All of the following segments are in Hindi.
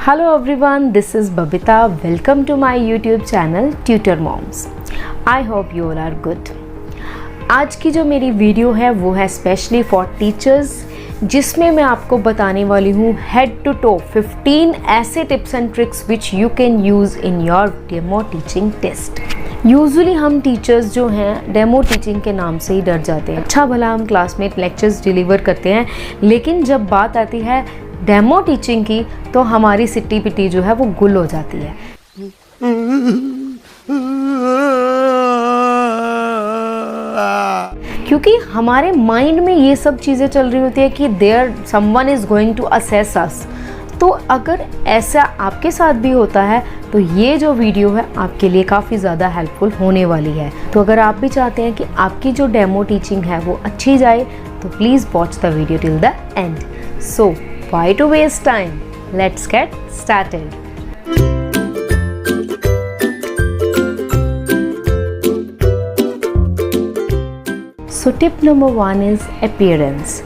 Hello everyone, this is Babita. Welcome to my YouTube channel Tutor Moms. I hope you all are good. आज की जो मेरी वीडियो है वो है स्पेशली फॉर टीचर्स, जिसमें मैं आपको बताने वाली हूँ हेड टू टो 15 ऐसे tips and tricks which you can use in your demo teaching test. Usually हम टीचर्स जो हैं डेमो टीचिंग के नाम से ही डर जाते हैं। अच्छा भला हम क्लास में लेक्चर्स डिलीवर करते हैं, लेकिन जब बात आती है डेमो टीचिंग की तो हमारी सिट्टी पिट्टी जो है वो गुल हो जाती है। क्योंकि हमारे माइंड में ये सब चीज़ें चल रही होती है कि there someone is going to assess us. तो अगर ऐसा आपके साथ भी होता है तो ये जो वीडियो है आपके लिए काफ़ी ज़्यादा हेल्पफुल होने वाली है। तो अगर आप भी चाहते हैं कि आपकी जो डेमो टीचिंग है वो अच्छी जाए तो please watch the video till the end. So why to waste time, let's get started. So tip number 1 is appearance.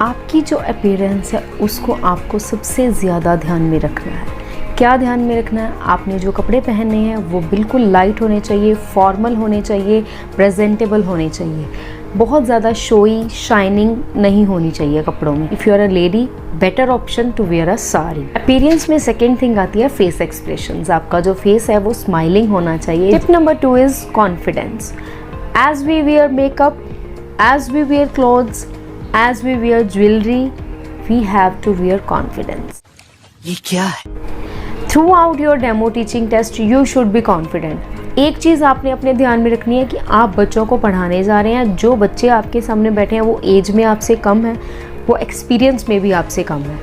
आपकी जो अपीयरेंस है उसको आपको सबसे ज़्यादा ध्यान में रखना है। क्या ध्यान में रखना है? आपने जो कपड़े पहने हैं वो बिल्कुल लाइट होने चाहिए, फॉर्मल होने चाहिए, प्रेजेंटेबल होने चाहिए। बहुत ज़्यादा शोई शाइनिंग नहीं होनी चाहिए कपड़ों में। If you are a lady, better option to wear a sari. Appearance में सेकेंड थिंग आती है फेस एक्सप्रेशंस। आपका जो फेस है वो स्माइलिंग होना चाहिए। Tip number 2 is confidence. As we wear makeup, as we wear clothes, as we wear jewelry, we have to wear confidence. ये क्या है? Throughout your demo teaching test, you should be confident. एक चीज़ आपने अपने ध्यान में रखनी है कि आप बच्चों को पढ़ाने जा रहे हैं। जो बच्चे आपके सामने बैठे हैं वो एज में आपसे कम है, वो एक्सपीरियंस में भी आपसे कम है।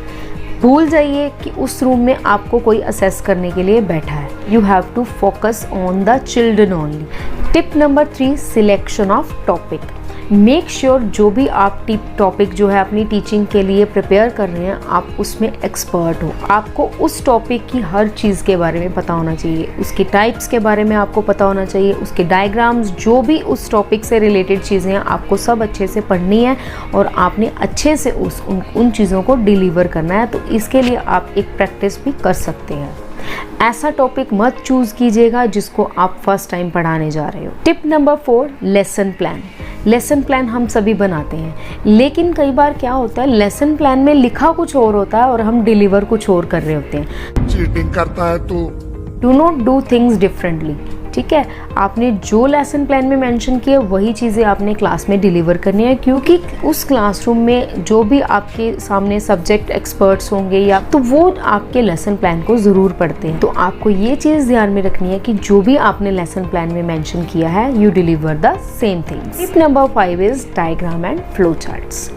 भूल जाइए कि उस रूम में आपको कोई असेस करने के लिए बैठा है। You have to focus on the children only. Tip number 3, selection of topic. Make sure जो भी आप टॉपिक जो है अपनी टीचिंग के लिए प्रिपेयर कर रहे हैं आप उसमें एक्सपर्ट हो। आपको उस टॉपिक की हर चीज़ के बारे में पता होना चाहिए, उसकी टाइप्स के बारे में आपको पता होना चाहिए, उसके डायग्राम्स, जो भी उस टॉपिक से रिलेटेड चीज़ें हैं आपको सब अच्छे से पढ़नी है और आपने अच्छे से उन चीज़ों को डिलीवर करना है। तो इसके लिए आप एक प्रैक्टिस भी कर सकते हैं। ऐसा टॉपिक मत चूज़ कीजिएगा जिसको आप फर्स्ट टाइम पढ़ाने जा रहे हो। Tip number 4, lesson plan. Lesson plan हम सभी बनाते हैं, लेकिन कई बार क्या होता है लेसन प्लान में लिखा कुछ और होता है और हम डिलीवर कुछ और कर रहे होते हैं। चीटिंग करता है तू। Do not do things differently. ठीक है, आपने जो लेसन प्लान में मेंशन किया वही चीज़ें आपने क्लास में डिलीवर करनी है, क्योंकि उस क्लासरूम में जो भी आपके सामने सब्जेक्ट एक्सपर्ट्स होंगे या तो वो आपके लेसन प्लान को ज़रूर पढ़ते हैं। तो आपको ये चीज़ ध्यान में रखनी है कि जो भी आपने लेसन प्लान में मेंशन किया है you deliver the same things. Tip number 5 is diagram and flow charts.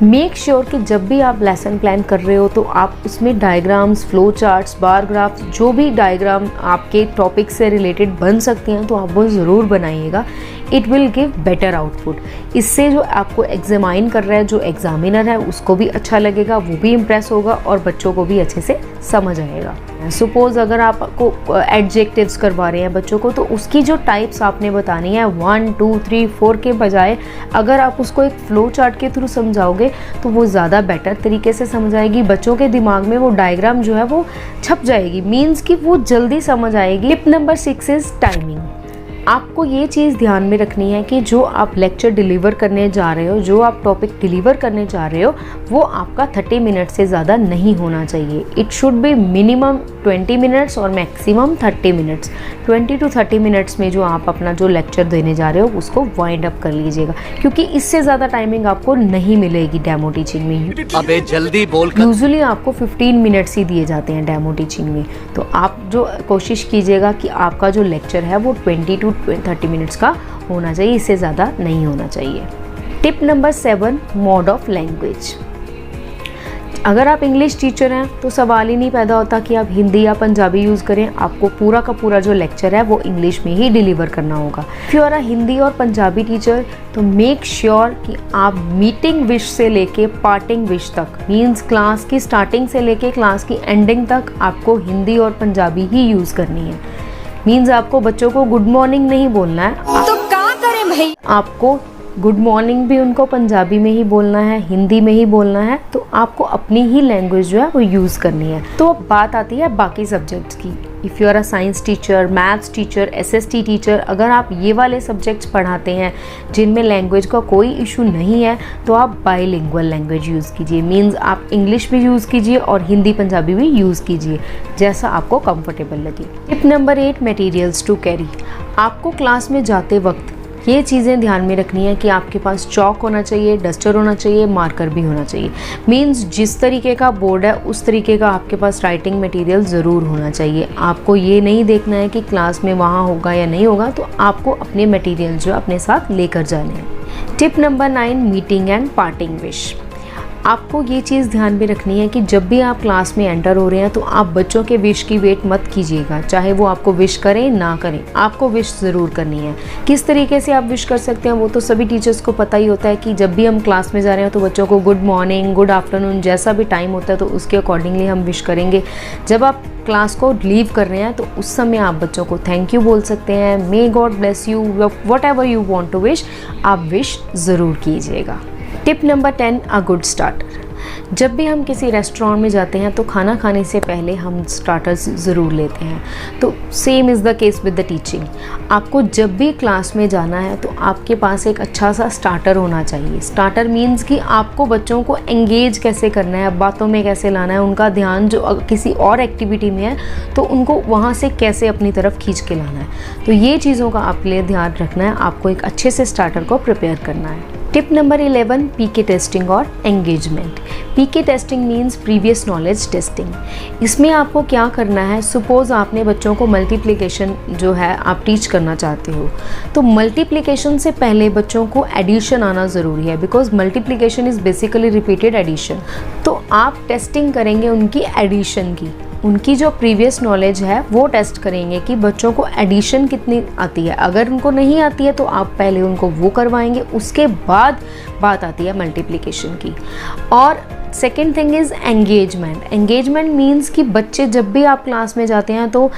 Make sure कि जब भी आप लेसन प्लान कर रहे हो तो आप उसमें डायग्राम्स, फ्लो चार्ट्स, बार ग्राफ्स, जो भी डायग्राम आपके टॉपिक से रिलेटेड बन सकती हैं तो आप वो ज़रूर बनाइएगा। It will give better output. इससे जो आपको एग्जामाइन कर रहा है, जो एग्जामिनर है, उसको भी अच्छा लगेगा, वो भी इम्प्रेस होगा और बच्चों को भी अच्छे से समझ आएगा। सपोज अगर आपको एडजेक्टिव्स करवा रहे हैं बच्चों को तो उसकी जो टाइप्स आपने बतानी है 1, 2, 3, 4 के बजाय अगर आप उसको एक फ्लो चार्ट के थ्रू समझाओगे तो वो ज़्यादा बेटर तरीके से समझ आएगी। बच्चों के दिमाग में वो डायग्राम जो है वो छप जाएगी, मीन्स कि वो जल्दी समझ आएगी। Tip number 6 is timing. आपको ये चीज़ ध्यान में रखनी है कि जो आप लेक्चर डिलीवर करने जा रहे हो, जो आप टॉपिक डिलीवर करने जा रहे हो वो आपका 30 मिनट से ज़्यादा नहीं होना चाहिए। It should be minimum 20 minutes और मैक्सिमम 30 मिनट्स। 20 to 30 मिनट्स में जो आप अपना जो लेक्चर देने जा रहे हो उसको वाइंड अप कर लीजिएगा, क्योंकि इससे ज़्यादा टाइमिंग आपको नहीं मिलेगी डेमो टीचिंग में। अबे जल्दी बोल। यूजुअली आपको 15 मिनट्स ही दिए जाते हैं डेमो टीचिंग में, तो आप जो कोशिश कीजिएगा कि आपका जो लेक्चर है वो 20 to 30 मिनट्स का होना चाहिए, इससे ज़्यादा नहीं होना चाहिए। Tip number 7, mode of language. अगर आप इंग्लिश टीचर हैं तो सवाल ही नहीं पैदा होता कि आप हिंदी या पंजाबी यूज़ करें। आपको पूरा का पूरा जो लेक्चर है वो इंग्लिश में ही डिलीवर करना होगा। If you are a Hindi और पंजाबी टीचर तो मेक श्योर कि आप मीटिंग विश से लेके पार्टिंग विश तक, मीन्स क्लास की स्टार्टिंग से लेके क्लास की एंडिंग तक आपको हिंदी और पंजाबी ही यूज़ करनी है। मीन्स आपको बच्चों को गुड मॉर्निंग नहीं बोलना है, तो क्या करें भाई, आपको गुड मॉर्निंग भी उनको पंजाबी में ही बोलना है, हिंदी में ही बोलना है, तो आपको अपनी ही लैंग्वेज जो है वो यूज़ करनी है। तो अब बात आती है बाकी सब्जेक्ट्स की। If you are a science teacher, maths teacher, SST teacher, अगर आप ये वाले सब्जेक्ट्स पढ़ाते हैं जिनमें लैंग्वेज का कोई इशू नहीं है, तो आप बाईलिंगुअल लैंग्वेज यूज़ कीजिए। मीन्स आप इंग्लिश भी यूज़ कीजिए और हिंदी पंजाबी भी यूज़ कीजिए, जैसा आपको कंफर्टेबल लगे। Tip number 8, materials to carry. आपको क्लास में जाते वक्त ये चीज़ें ध्यान में रखनी है कि आपके पास चॉक होना चाहिए, डस्टर होना चाहिए, मार्कर भी होना चाहिए। मीन्स जिस तरीके का बोर्ड है उस तरीके का आपके पास राइटिंग मटेरियल ज़रूर होना चाहिए। आपको ये नहीं देखना है कि क्लास में वहाँ होगा या नहीं होगा, तो आपको अपने मटेरियल जो अपने साथ लेकर जाने हैं। Tip number 9, meeting and parting wish. आपको ये चीज़ ध्यान में रखनी है कि जब भी आप क्लास में एंटर हो रहे हैं तो आप बच्चों के विश की वेट मत कीजिएगा, चाहे वो आपको विश करें ना करें, आपको विश ज़रूर करनी है। किस तरीके से आप विश कर सकते हैं वो तो सभी टीचर्स को पता ही होता है कि जब भी हम क्लास में जा रहे हैं तो बच्चों को गुड मॉर्निंग, गुड आफ्टरनून, जैसा भी टाइम होता है तो उसके अकॉर्डिंगली हम विश करेंगे। जब आप क्लास को लीव कर रहे हैं तो उस समय आप बच्चों को थैंक यू बोल सकते हैं, may God bless you, whatever you want to wish, आप विश ज़रूर कीजिएगा। Tip number 10, a good starter. जब भी हम किसी रेस्टोरेंट में जाते हैं तो खाना खाने से पहले हम स्टार्टर्स ज़रूर लेते हैं। तो same is the case with the teaching. आपको जब भी क्लास में जाना है तो आपके पास एक अच्छा सा स्टार्टर होना चाहिए। स्टार्टर मीन्स कि आपको बच्चों को एंगेज कैसे करना है, बातों में कैसे लाना है, उनका ध्यान जो किसी और एक्टिविटी में है तो उनको वहाँ से कैसे अपनी तरफ खींच के लाना है। तो ये चीज़ों का आपके लिए ध्यान रखना है, आपको एक अच्छे से स्टार्टर को प्रिपेयर करना है। टिप नंबर 11, पीके टेस्टिंग और engagement. PK testing means previous knowledge testing. इसमें आपको क्या करना है, सपोज़ आपने बच्चों को मल्टीप्लिकेशन जो है आप टीच करना चाहते हो, तो मल्टीप्लिकेशन से पहले बच्चों को एडिशन आना ज़रूरी है, because multiplication is basically repeated addition. तो आप टेस्टिंग करेंगे उनकी एडिशन की, उनकी जो प्रीवियस नॉलेज है वो टेस्ट करेंगे कि बच्चों को एडिशन कितनी आती है। अगर उनको नहीं आती है तो आप पहले उनको वो करवाएंगे, उसके बाद बात आती है मल्टीप्लिकेशन की। और second thing is engagement. Engagement means कि बच्चे जब भी आप क्लास में जाते हैं तो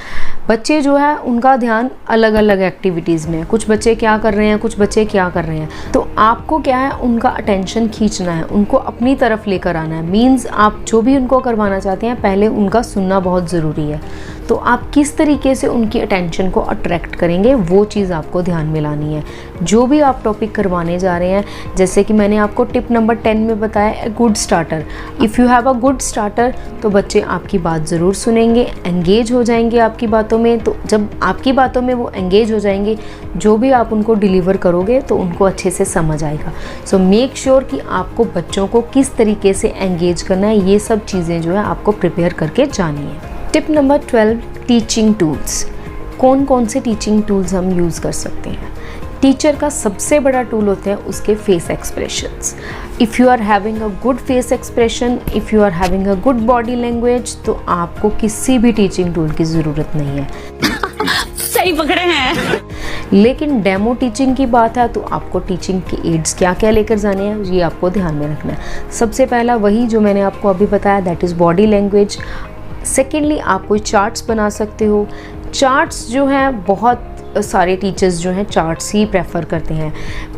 बच्चे जो है उनका ध्यान अलग अलग एक्टिविटीज़ में है। कुछ बच्चे क्या कर रहे हैं, कुछ बच्चे क्या कर रहे हैं, तो आपको क्या है उनका अटेंशन खींचना है, उनको अपनी तरफ लेकर आना है। मीन्स आप जो भी उनको करवाना चाहते हैं पहले उनका सुनना बहुत ज़रूरी है। तो आप किस तरीके से उनकी अटेंशन को अट्रैक्ट करेंगे वो चीज़ आपको ध्यान में लानी है। जो भी आप टॉपिक करवाने जा रहे हैं, जैसे कि मैंने आपको टिप नंबर 10 में बताया, a good starter. If you have a good starter तो बच्चे आपकी बात ज़रूर सुनेंगे, एंगेज हो जाएंगे आपकी बातों में। तो जब आपकी बातों में वो एंगेज हो जाएंगे, जो भी आप उनको डिलीवर करोगे तो उनको अच्छे से समझ आएगा। सो मेक श्योर कि आपको बच्चों को किस तरीके से एंगेज करना है, ये सब चीज़ें जो है आपको प्रिपेयर करके जानी है। Tip number 12, teaching tools. कौन कौन से टीचिंग टूल्स हम यूज़ कर सकते हैं? टीचर का सबसे बड़ा टूल होते हैं उसके face expressions. If you are having a good face expression, if you are having a good body language, तो आपको किसी भी टीचिंग टूल की ज़रूरत नहीं है। सही पकड़े हैं। लेकिन डेमो टीचिंग की बात है तो आपको टीचिंग के एड्स क्या क्या लेकर जाने हैं ये आपको ध्यान में रखना है। सबसे पहला वही जो मैंने आपको अभी बताया, that is body language. Secondly आप कोई चार्ट्स बना सकते हो। चार्ट्स जो हैं बहुत सारे टीचर्स जो हैं चार्ट्स ही प्रेफर करते हैं।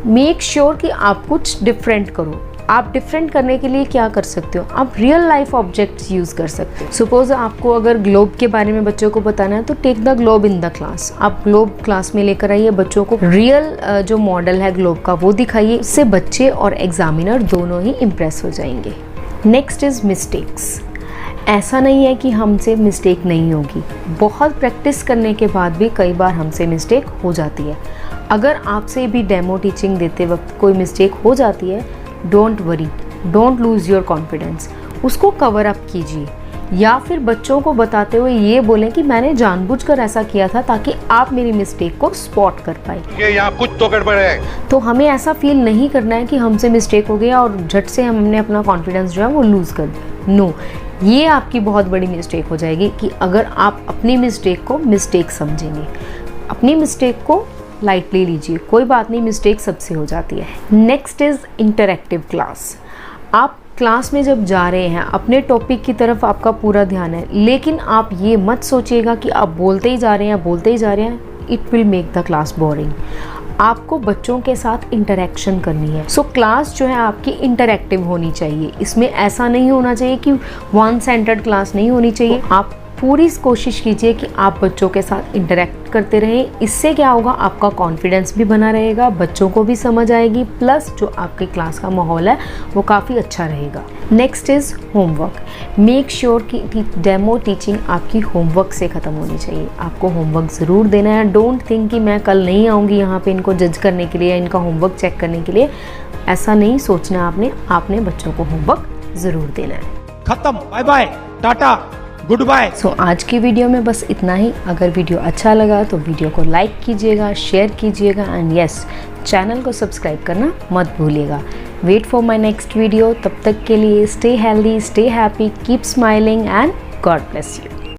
मेक श्योर कि आप कुछ डिफरेंट करो। आप डिफरेंट करने के लिए क्या कर सकते हो, आप रियल लाइफ ऑब्जेक्ट्स यूज़ कर सकते हो। सपोज आपको अगर ग्लोब के बारे में बच्चों को बताना है तो take the globe in the class. आप ग्लोब क्लास में लेकर आइए, बच्चों को रियल जो मॉडल है ग्लोब का वो दिखाइए। इससे बच्चे और एग्जामिनर दोनों ही इम्प्रेस हो जाएंगे। Next is mistakes. ऐसा नहीं है कि हमसे मिस्टेक नहीं होगी, बहुत प्रैक्टिस करने के बाद भी कई बार हमसे मिस्टेक हो जाती है। अगर आपसे भी डेमो टीचिंग देते वक्त कोई मिस्टेक हो जाती है, don't worry, don't lose your confidence, उसको कवर अप कीजिए। या फिर बच्चों को बताते हुए ये बोलें कि मैंने जानबूझकर ऐसा किया था ताकि आप मेरी मिस्टेक को स्पॉट कर पाए। ये यहाँ कुछ तो गड़बड़ है। तो हमें ऐसा फील नहीं करना है कि हमसे मिस्टेक हो गया और झट से हमने अपना कॉन्फिडेंस जो है वो लूज़ कर दिया। नो, ये आपकी बहुत बड़ी मिस्टेक हो जाएगी कि अगर आप अपनी मिस्टेक को मिस्टेक समझेंगे। अपनी मिस्टेक को लाइटली लीजिए, कोई बात नहीं, मिस्टेक सबसे हो जाती है। Next is interactive class. आप क्लास में जब जा रहे हैं अपने टॉपिक की तरफ आपका पूरा ध्यान है, लेकिन आप ये मत सोचिएगा कि आप बोलते ही जा रहे हैं, it will make the class boring. आपको बच्चों के साथ इंटरेक्शन करनी है। सो क्लास जो है आपकी इंटरेक्टिव होनी चाहिए। इसमें ऐसा नहीं होना चाहिए कि वन सेंटर्ड क्लास नहीं होनी चाहिए। आप पूरी कोशिश कीजिए कि आप बच्चों के साथ इंटरेक्ट करते रहें। इससे क्या होगा, आपका कॉन्फिडेंस भी बना रहेगा, बच्चों को भी समझ आएगी, प्लस जो आपके क्लास का माहौल है वो काफ़ी अच्छा रहेगा। Next is homework. Make sure कि डेमो टीचिंग आपकी होमवर्क से ख़त्म होनी चाहिए। आपको होमवर्क ज़रूर देना है। डोंट थिंक कि मैं कल नहीं आऊँगी यहाँ पे इनको जज करने के लिए या इनका होमवर्क चेक करने के लिए। ऐसा नहीं सोचना आपने बच्चों को होमवर्क ज़रूर देना है। खत्म, bye bye, tata, goodbye. So आज की वीडियो में बस इतना ही। अगर वीडियो अच्छा लगा तो वीडियो को लाइक कीजिएगा, शेयर कीजिएगा एंड यस, चैनल को सब्सक्राइब करना मत भूलिएगा। Wait for my next video. तब तक के लिए stay healthy, stay happy, keep smiling and God bless you.